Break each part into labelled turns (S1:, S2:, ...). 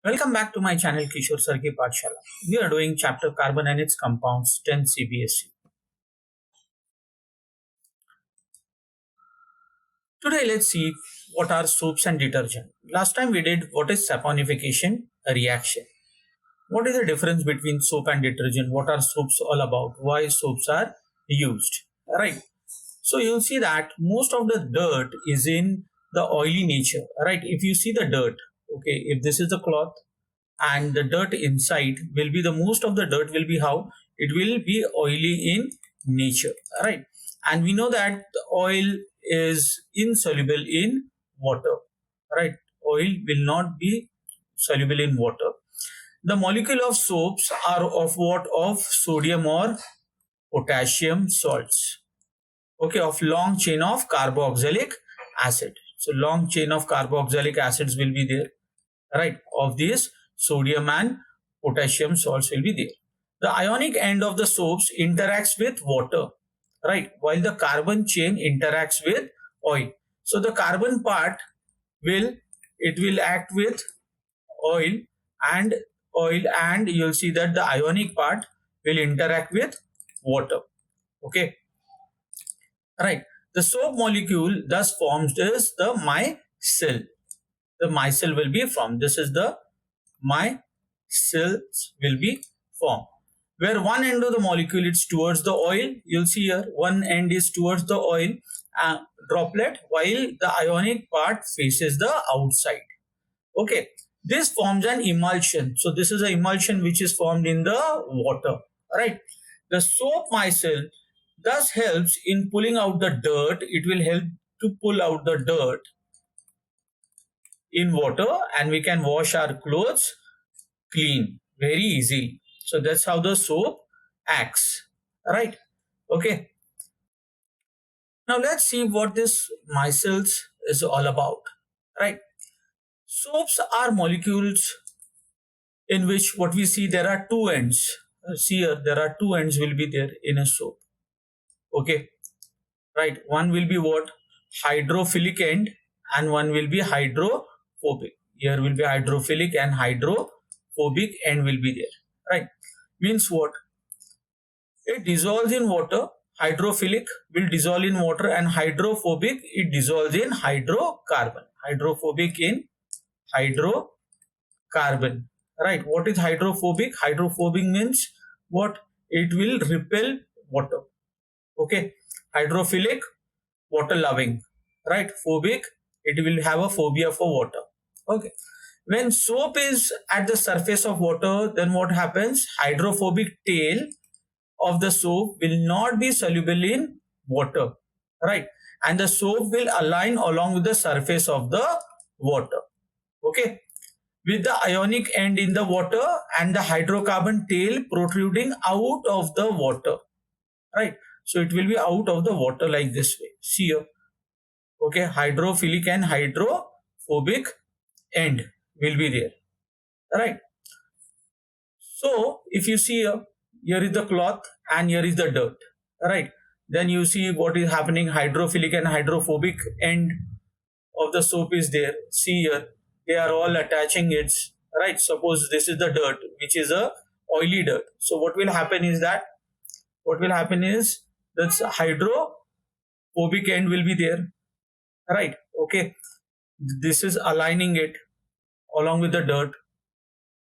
S1: Welcome back to my channel Kishore Sir Ki Pathshala. We are doing chapter Carbon and its compounds 10 Cbse. Today let's see what are soaps and detergent. Last time we did what is saponification, a reaction. What is the difference between soap and detergent? What are soaps all about? Why soaps are used? Right. So you'll see that most of the dirt is in the oily nature. Right. If you see the dirt, okay, if this is the cloth, and the dirt inside will be the most of the dirt will be how it will be oily in nature, right? And we know that the oil is insoluble in water, right? Oil will not be soluble in water. The molecule of soaps are of what? Of sodium or potassium salts, okay, of long chain of carboxylic acid. So long chain of carboxylic acids will be there, right? Of these sodium and potassium salts will be there. The ionic end of the soaps interacts with water, right? While the carbon chain interacts with oil. So the carbon part will act with oil and you'll see that the ionic part will interact with water. Okay, right. The soap molecule thus formed is the micelle. The micelle will be formed. This is the micelles will be formed, where one end of the molecule is towards the oil. You'll see here one end is towards the oil droplet, while the ionic part faces the outside. Okay, this forms an emulsion. So this is an emulsion which is formed in the water, right? The soap micelle thus helps in pulling out the dirt. It will help to pull out the dirt in water, and we can wash our clothes clean very easily. So that's how the soap acts, right? Okay, now let's see what this micelles is all about, right? Soaps are molecules in which what we see there are two ends. See here, there are two ends will be there in a soap. Okay, right? One will be what? Hydrophilic end, and one will be hydrophobic. Here will be hydrophilic and hydrophobic end will be there, right? Means what? It dissolves in water. Hydrophilic will dissolve in water, and hydrophobic it dissolves in hydrocarbon. Hydrophobic in hydrocarbon, right? What is hydrophobic? Hydrophobic means what? It will repel water. Okay, hydrophilic, water loving, right? Phobic, it will have a phobia for water. Okay, when soap is at the surface of water, then what happens? Hydrophobic tail of the soap will not be soluble in water, right? And the soap will align along with the surface of the water. Okay, with the ionic end in the water and the hydrocarbon tail protruding out of the water, right? So it will be out of the water like this way. See here. Okay, hydrophilic and hydrophobic end will be there, right? So if you see here is the cloth and here is the dirt, right? Then you see what is happening. Hydrophilic and hydrophobic end of the soap is there. See here, they are all attaching its, right? Suppose this is the dirt, which is a oily dirt. So what will happen is that that's hydrophobic end will be there, right? Okay, this is aligning it along with the dirt,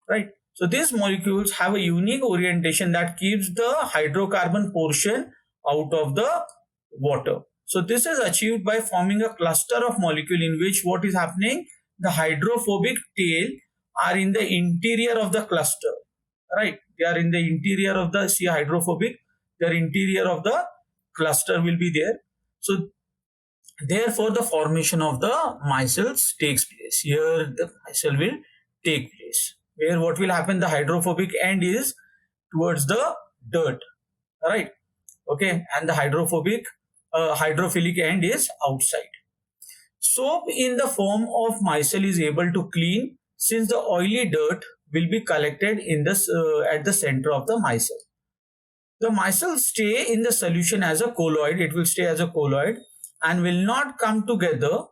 S1: right? So these molecules have a unique orientation that keeps the hydrocarbon portion out of the water. So this is achieved by forming a cluster of molecule in which what is happening? The hydrophobic tail are in the interior of the cluster, right? They are in the interior of the, see, hydrophobic, their interior of the cluster will be there. So therefore the formation of the micelles takes place. Here the micelle will take place, where what will happen? The hydrophobic end is towards the dirt, right? Okay, and the hydrophilic end is outside. Soap in the form of micelle is able to clean, since the oily dirt will be collected in the at the center of the micelle. The micelle stay in the solution as a colloid. It will stay as a colloid and will not come together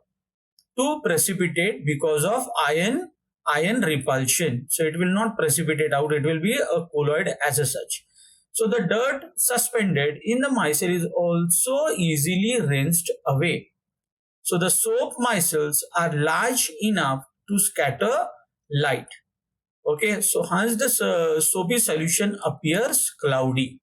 S1: to precipitate because of ion ion repulsion. So it will not precipitate out, it will be a colloid as a such. So the dirt suspended in the micelle is also easily rinsed away. So the soap micelles are large enough to scatter light. Okay, so hence the soapy solution appears cloudy.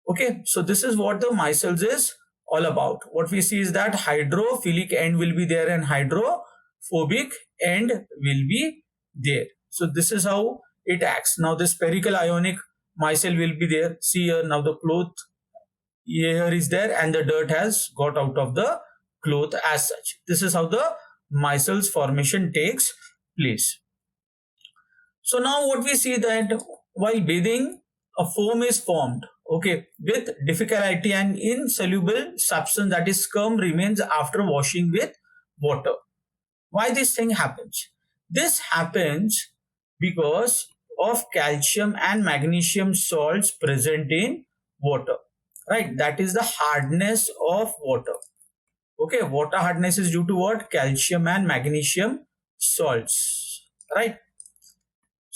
S1: Okay, so this is what the micelles is all about. What we see is that hydrophilic end will be there and hydrophobic end will be there. So this is how it acts. Now the spherical ionic micelle will be there. See here, now the cloth here is there and the dirt has got out of the cloth as such. This is how the micelles formation takes place. So now what we see that while bathing, a foam is formed, okay, with difficulty and insoluble substance, that is scum, remains after washing with water. Why this thing happens? This happens because of calcium and magnesium salts present in water, right? That is the hardness of water. Okay, water hardness is due to what? Calcium and magnesium salts, right?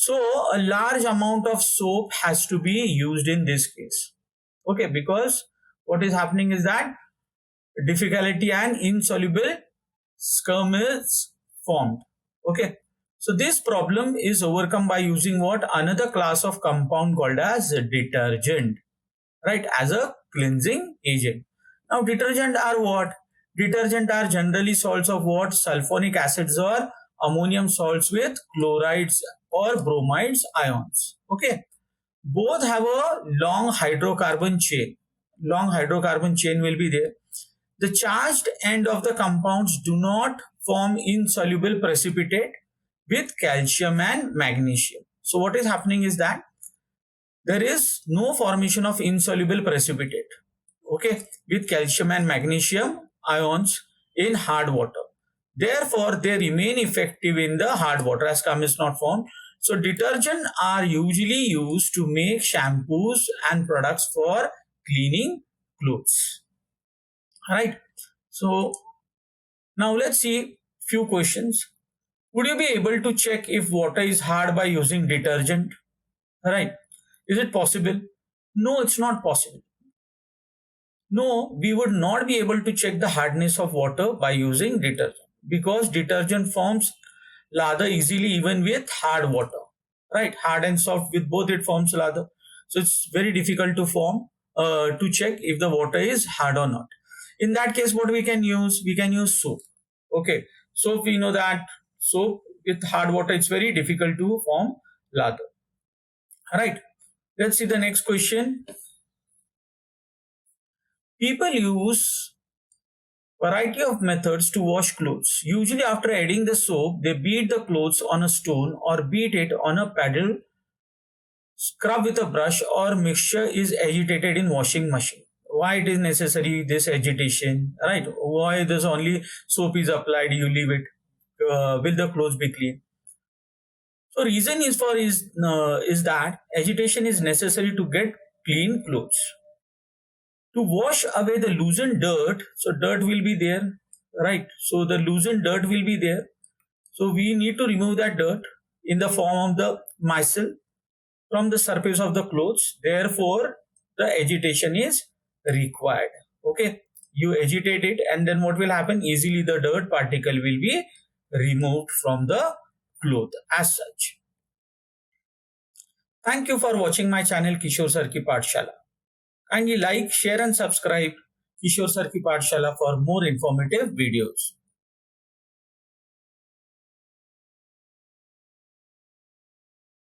S1: So a large amount of soap has to be used in this case. Okay, because what is happening is that difficulty and insoluble scum is formed. Okay, so this problem is overcome by using what? Another class of compound called as detergent, right, as a cleansing agent. Now detergent are what? Detergent are generally salts of what? Sulfonic acids or ammonium salts with chlorides or bromides ions. Okay, both have a long hydrocarbon chain. Long hydrocarbon chain will be there. The charged end of the compounds do not form insoluble precipitate with calcium and magnesium. So what is happening is that there is no formation of insoluble precipitate, okay, with calcium and magnesium ions in hard water. Therefore, they remain effective in the hard water as scum is not formed. So detergents are usually used to make shampoos and products for cleaning clothes. Alright. So now let's see few questions. Would you be able to check if water is hard by using detergent? Right. Is it possible? No, it's not possible. No, we would not be able to check the hardness of water by using detergent because detergent forms lather easily even with hard water, right? Hard and soft, with both it forms lather. So it's very difficult to form, to check if the water is hard or not. In that case, what we can use? We can use soap. Okay, soap, we know that soap with hard water, it's very difficult to form lather. All right, let's see the next question. People use variety of methods to wash clothes. Usually after adding the soap, they beat the clothes on a stone or beat it on a paddle, scrub with a brush, or mixture is agitated in washing machine. Why it is necessary this agitation, right? Why this only soap is applied, you leave it, will the clothes be clean? So reason is that agitation is necessary to get clean clothes. To wash away the loosened dirt, so dirt will be there, right? So the loosened dirt will be there. So we need to remove that dirt in the form of the micelle from the surface of the clothes. Therefore, the agitation is required. Okay, you agitate it and then what will happen? Easily the dirt particle will be removed from the cloth as such. Thank you for watching my channel Kishore Sir Ki Pathshala. Kindly like, share and subscribe Kishore Sir Ki Pathshala for more informative videos.